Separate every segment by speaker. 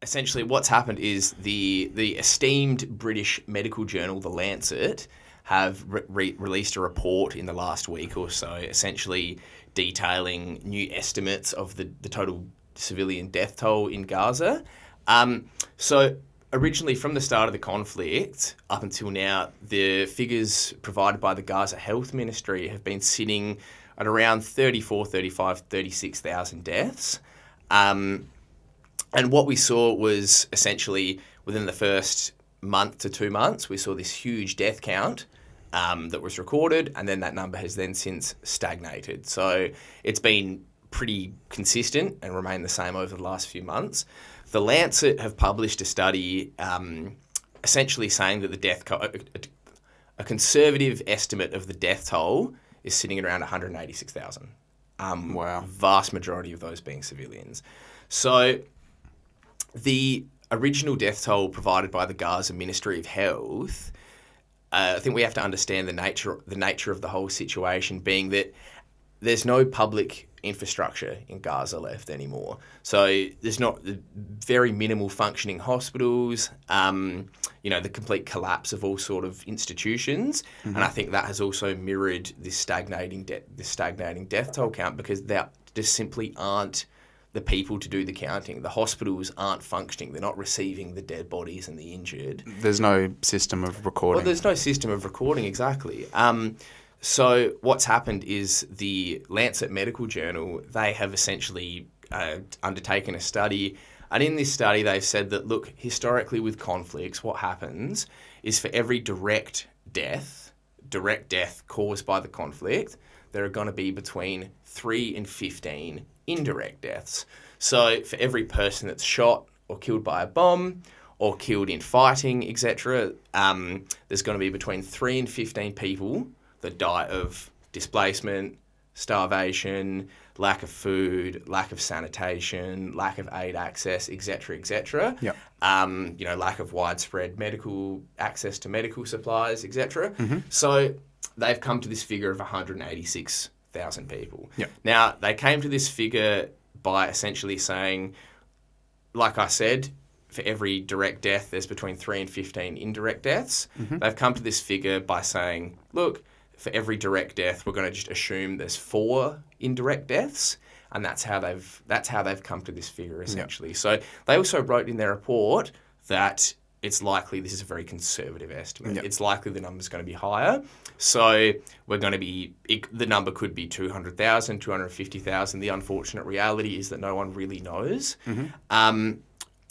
Speaker 1: essentially what's happened is the esteemed British medical journal, the Lancet, have released a report in the last week or so, essentially detailing new estimates of the total civilian death toll in Gaza. So originally, from the start of the conflict up until now, the figures provided by the Gaza Health Ministry have been sitting at around 34, 35, 36,000 deaths. And what we saw was essentially within the first month to 2 months, we saw this huge death count that was recorded, and then that number has then since stagnated. So it's been pretty consistent and remained the same over the last few months. The Lancet have published a study essentially saying that a conservative estimate of the death toll is sitting at around 186,000.
Speaker 2: Wow.
Speaker 1: Vast majority of those being civilians. So the original death toll provided by the Gaza Ministry of Health, I think we have to understand the nature of the whole situation being that there's no public infrastructure in Gaza left anymore. So there's not very minimal functioning hospitals, the complete collapse of all sort of institutions. Mm-hmm. And I think that has also mirrored this stagnating death toll count, because there just simply aren't the people to do the counting. The hospitals aren't functioning. They're not receiving the dead bodies and the injured.
Speaker 2: There's no system of recording.
Speaker 1: Well, there's no system of recording, exactly. So what's happened is the Lancet Medical Journal, they have essentially undertaken a study. And in this study, they've said that, look, historically with conflicts, what happens is for every direct death caused by the conflict, there are going to be between 3 and 15 indirect deaths. So for every person that's shot or killed by a bomb or killed in fighting, etc., there's going to be between 3 and 15 people that die of displacement, starvation, lack of food, lack of sanitation, lack of aid access, etc., etc.
Speaker 2: Yep.
Speaker 1: Lack of widespread medical access to medical supplies, etc.
Speaker 2: Mm-hmm.
Speaker 1: So they've come to this figure of 186,000 people.
Speaker 2: Yep.
Speaker 1: Now, they came to this figure by essentially saying, like I said, for every direct death, there's between 3 and 15 indirect deaths. Mm-hmm. They've come to this figure by saying, look, for every direct death, we're going to just assume there's 4 indirect deaths, and that's how they've come to this figure, essentially. Yep. So they also wrote in their report that it's likely this is a very conservative estimate. Yep. It's likely the number's going to be higher. So the number could be 200,000, 250,000. The unfortunate reality is that no one really knows. Mm-hmm. And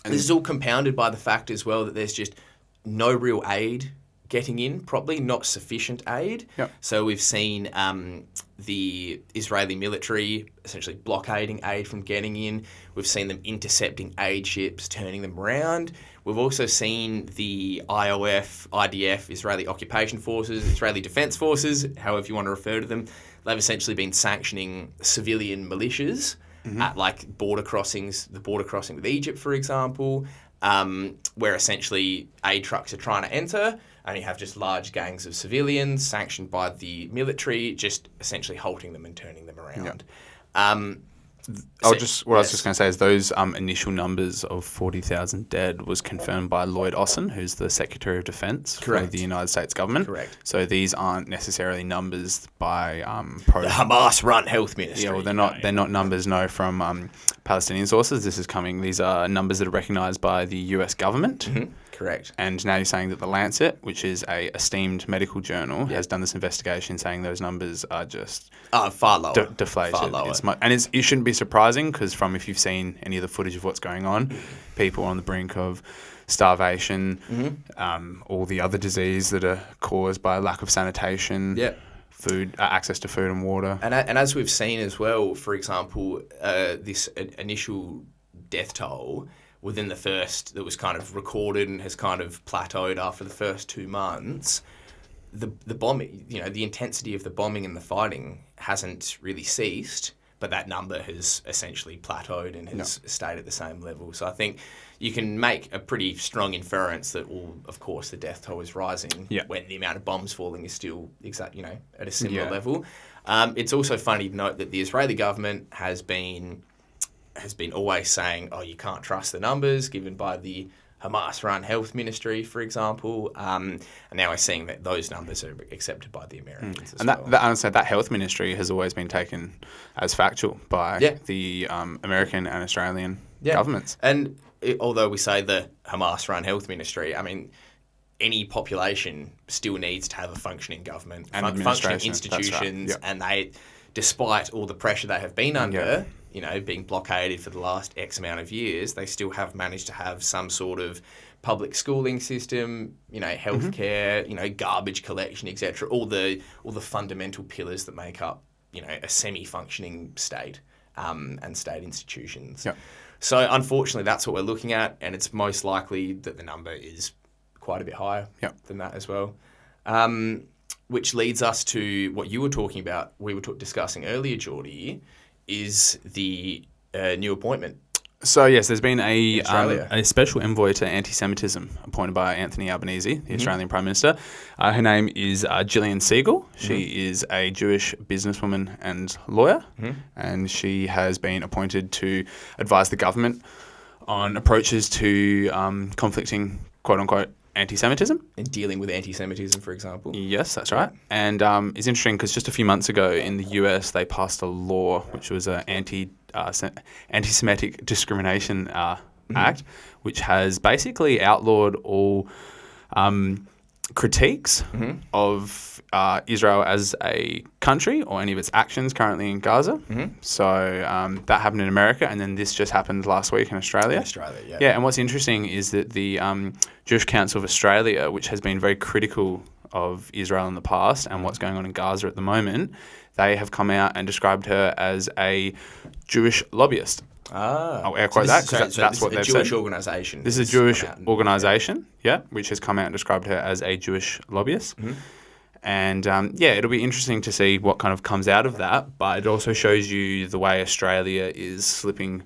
Speaker 1: this is all compounded by the fact as well that there's just no real aid getting in, probably not sufficient aid.
Speaker 2: Yep.
Speaker 1: So we've seen the Israeli military essentially blockading aid from getting in. We've seen them intercepting aid ships, turning them around. We've also seen the IDF, Israeli Occupation Forces, Israeli Defense Forces, however you want to refer to them. They've essentially been sanctioning civilian militias at the border crossing with Egypt, for example, where essentially aid trucks are trying to enter, and you have just large gangs of civilians sanctioned by the military, just essentially halting them and turning them around.
Speaker 2: Yep. I was just going to say is those initial numbers of 40,000 dead was confirmed by Lloyd Austin, who's the Secretary of Defense for the United States government.
Speaker 1: Correct.
Speaker 2: So these aren't necessarily numbers by
Speaker 1: the Hamas-run health ministry.
Speaker 2: Yeah, well, they're not numbers from Palestinian sources. These are numbers that are recognised by the US government.
Speaker 1: Mm-hmm. Correct.
Speaker 2: And now you're saying that the Lancet, which is a esteemed medical journal, has done this investigation saying those numbers are just
Speaker 1: far lower,
Speaker 2: deflated.
Speaker 1: Far lower.
Speaker 2: It shouldn't be surprising because if you've seen any of the footage of what's going on, people on the brink of starvation, all the other disease that are caused by lack of sanitation.
Speaker 1: Yeah.
Speaker 2: Food, access to food and water.
Speaker 1: And as we've seen as well, for example, this initial death toll within the first, that was kind of recorded and has kind of plateaued after the first 2 months, the bombing, the intensity of the bombing and the fighting hasn't really ceased, but that number has essentially plateaued and has stayed at the same level. So I think you can make a pretty strong inference that, of course, the death toll is rising when the amount of bombs falling is still at a similar level. It's also funny to note that the Israeli government has been has been always saying, oh, you can't trust the numbers given by the Hamas-run health ministry, for example. And now we're seeing that those numbers are accepted by the Americans as well.
Speaker 2: That health ministry has always been taken as factual by the American and Australian governments.
Speaker 1: And although we say the Hamas-run health ministry, I mean, any population still needs to have a functioning government,
Speaker 2: and
Speaker 1: functioning institutions,
Speaker 2: right.
Speaker 1: and they, despite all the pressure they have been under, you know, being blockaded for the last X amount of years, they still have managed to have some sort of public schooling system, you know, healthcare, you know, garbage collection, etc. All the fundamental pillars that make up, you know, a semi-functioning state and state institutions.
Speaker 2: Yep.
Speaker 1: So unfortunately, that's what we're looking at, and it's most likely that the number is quite a bit higher than that as well. Which leads us to what you were talking about, we were discussing earlier, Jordie, is the new appointment.
Speaker 2: So yes, there's been a special envoy to anti-Semitism appointed by Anthony Albanese, the Australian Prime Minister. Her name is Gillian Siegel. She is a Jewish businesswoman and lawyer, and she has been appointed to advise the government on approaches to conflicting, quote-unquote, anti-Semitism.
Speaker 1: And dealing with anti-Semitism, for example.
Speaker 2: Yes, that's right. And it's interesting because just a few months ago in the US, they passed a law which was an anti-Semitic discrimination act, which has basically outlawed all critiques of Israel as a country or any of its actions currently in Gaza. So that happened in America, and then this just happened last week in Australia. Yeah, and what's interesting is that the Jewish Council of Australia, which has been very critical of Israel in the past and what's going on in Gaza at the moment, they have come out and described her as a Jewish lobbyist. I'll air quote that because that's what they've said.
Speaker 1: Jewish organisation.
Speaker 2: This is a Jewish organisation, which has come out and described her as a Jewish lobbyist. And it'll be interesting to see what kind of comes out of that. But it also shows you the way Australia is slipping,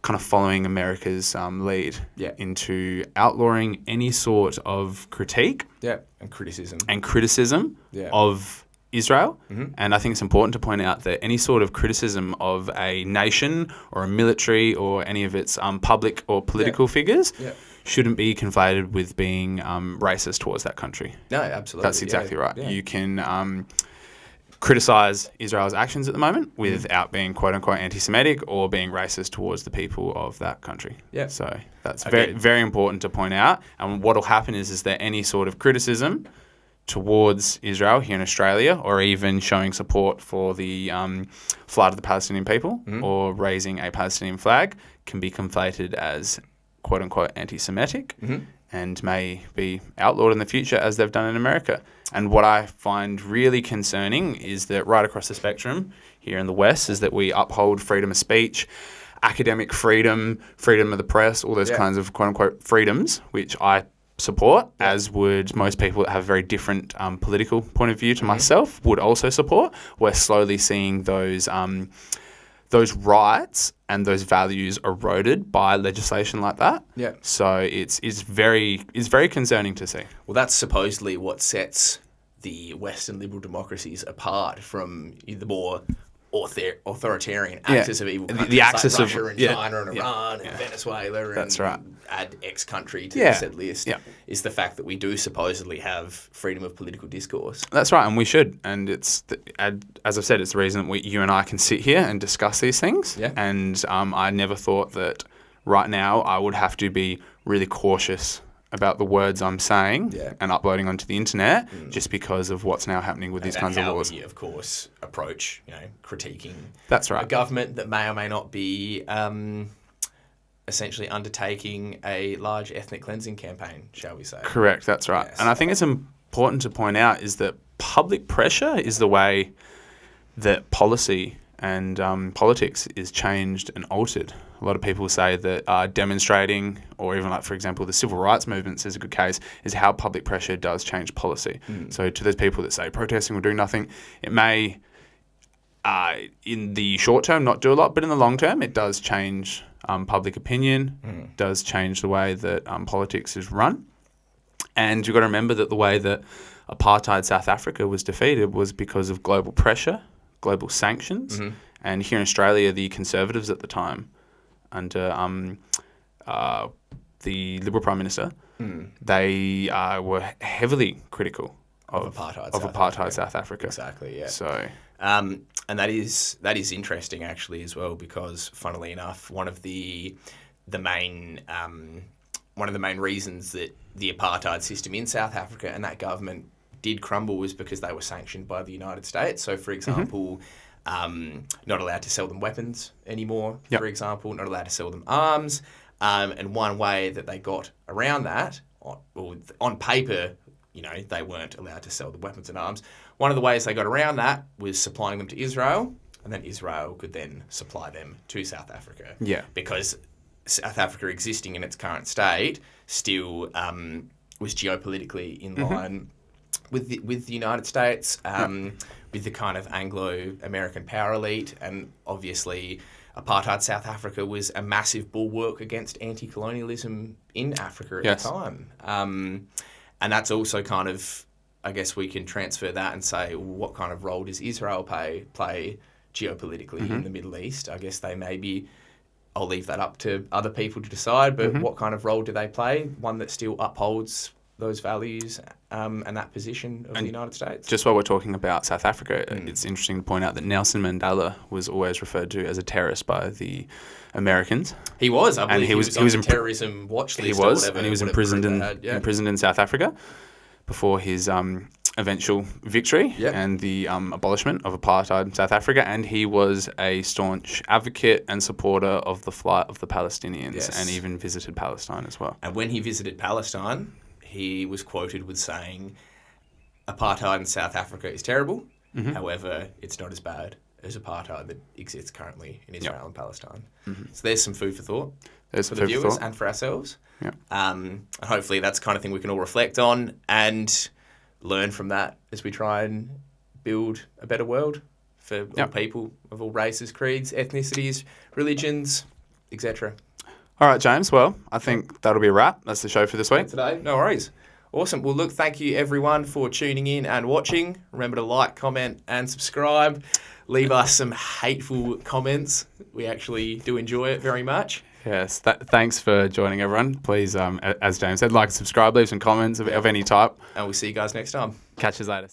Speaker 2: kind of following America's lead into outlawing any sort of critique
Speaker 1: and criticism
Speaker 2: of Israel. And I think it's important to point out that any sort of criticism of a nation or a military or any of its public or political figures shouldn't be conflated with being racist towards that country.
Speaker 1: No, absolutely.
Speaker 2: That's exactly right. You can criticise Israel's actions at the moment without being quote-unquote anti-Semitic or being racist towards the people of that country. So that's very, very important to point out. And what will happen is that any sort of criticism towards Israel here in Australia, or even showing support for the flight of the Palestinian people or raising a Palestinian flag, can be conflated as quote-unquote anti-Semitic and may be outlawed in the future as they've done in America. And what I find really concerning is that right across the spectrum here in the West is that we uphold freedom of speech, academic freedom, freedom of the press, all those kinds of quote-unquote freedoms, which I support, as would most people that have a very different political point of view to myself would also support. We're slowly seeing those rights and those values eroded by legislation like that. So it's very concerning to see.
Speaker 1: Well, that's supposedly what sets the Western liberal democracies apart from the more authoritarian axis of evil countries,
Speaker 2: the axis
Speaker 1: like Russia
Speaker 2: of
Speaker 1: and China and Iran and Venezuela and add X country to the said list, is the fact that we do supposedly have freedom of political discourse.
Speaker 2: That's right, and we should. And it's, as I've said, it's the reason that you and I can sit here and discuss these things. And I never thought that right now I would have to be really cautious about the words I'm saying and uploading onto the internet just because of what's now happening with these kinds of laws.
Speaker 1: We, of course, approach, critiquing
Speaker 2: a
Speaker 1: government that may or may not be essentially undertaking a large ethnic cleansing campaign, shall we say.
Speaker 2: Correct, that's right. And I think it's important to point out is that public pressure is the way that policy and politics is changed and altered. A lot of people say that demonstrating, or even like, for example, the civil rights movements is a good case, is how public pressure does change policy. So to those people that say protesting will do nothing, it may, in the short term, not do a lot, but in the long term, it does change public opinion, does change the way that politics is run. And you've got to remember that the way that apartheid South Africa was defeated was because of global pressure, global sanctions. And here in Australia, the Conservatives at the time under the Liberal Prime Minister, they were heavily critical of apartheid South Africa.
Speaker 1: Exactly, yeah.
Speaker 2: So,
Speaker 1: and that is interesting actually as well, because funnily enough, one of the main reasons that the apartheid system in South Africa and that government did crumble was because they were sanctioned by the United States. So, for example, not allowed to sell them weapons anymore.
Speaker 2: Yep.
Speaker 1: For example, not allowed to sell them arms. And one way that they got around that, on paper, they weren't allowed to sell the weapons and arms. One of the ways they got around that was supplying them to Israel, and then Israel could then supply them to South Africa.
Speaker 2: Yeah.
Speaker 1: Because South Africa existing in its current state still was geopolitically in line with the United States, with the kind of Anglo-American power elite, and obviously apartheid South Africa was a massive bulwark against anti-colonialism in Africa at the time. And that's also kind of, I guess we can transfer that and say, well, what kind of role does Israel play geopolitically in the Middle East? I guess they maybe, I'll leave that up to other people to decide, but what kind of role do they play? One that still upholds those values and that position of the United States.
Speaker 2: Just while we're talking about South Africa, it's interesting to point out that Nelson Mandela was always referred to as a terrorist by the Americans.
Speaker 1: He was, I believe.
Speaker 2: And
Speaker 1: he was on the terrorism watch list.
Speaker 2: He was, and he was imprisoned in South Africa before his eventual victory and the abolishment of apartheid in South Africa. And he was a staunch advocate and supporter of the flight of the Palestinians, and even visited Palestine as well. And
Speaker 1: when he visited Palestine, he was quoted with saying, apartheid in South Africa is terrible. However, it's not as bad as apartheid that exists currently in Israel and Palestine. So there's some food for thought for the viewers and for ourselves. And hopefully that's the kind of thing we can all reflect on and learn from that as we try and build a better world for all people of all races, creeds, ethnicities, religions, etc.
Speaker 2: All right, James. Well, I think that'll be a wrap. That's the show for this week.
Speaker 1: Today. No worries. Awesome. Well, look, thank you everyone for tuning in and watching. Remember to like, comment and subscribe. Leave us some hateful comments. We actually do enjoy it very much.
Speaker 2: Yes. Thanks for joining, everyone. Please, as James said, like and subscribe. Leave some comments of any type.
Speaker 1: And we'll see you guys next time.
Speaker 2: Catch you later.